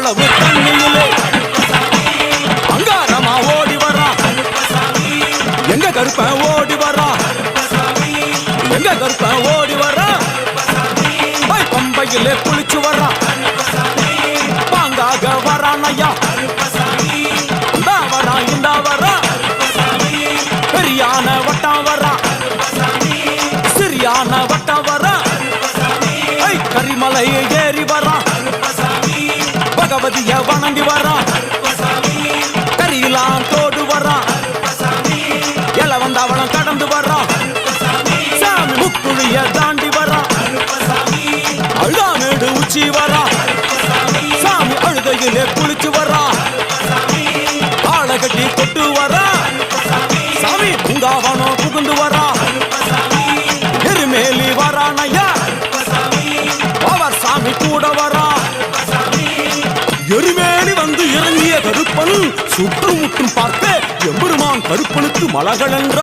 அவ்வளவு தண்ணியிலே அங்காரமா ஓடி வரான். எங்க கருப்பன் ஓடி வரான், எங்க கருப்பன் ஓடி வரான். பம்பையிலே குளிச்சு வரான், பாங்காக வரான் ஐயா. இந்தா வரான், இந்தா வரான். பெரியான வட்டம் வரான், சிறியான வட்டம் வரான். கரிமலை ஏறி வரான், பகவதிய வணங்கி வரான். கரியெல்லாம் தோடு வரான், எல வந்தவளம் கடந்து வரான். சாமி முக்குழிய தாண்டி வரான், அழுதாமேடு உச்சி வரான். சாமி அழுதையிலே குளிச்சு வரான், ஆளை கட்டி கொட்டு வரான். சாமி பூங்காவனம் புகுந்து வரான், எருமேலி வரான் ஐயா. அவர் சாமி கூட வரான். எருமேலி வந்து இறங்கிய கருப்பன் சுற்றும் முற்றும் பார்க்க எம்பெருமான் கருப்பனுக்கு மலகள் என்ற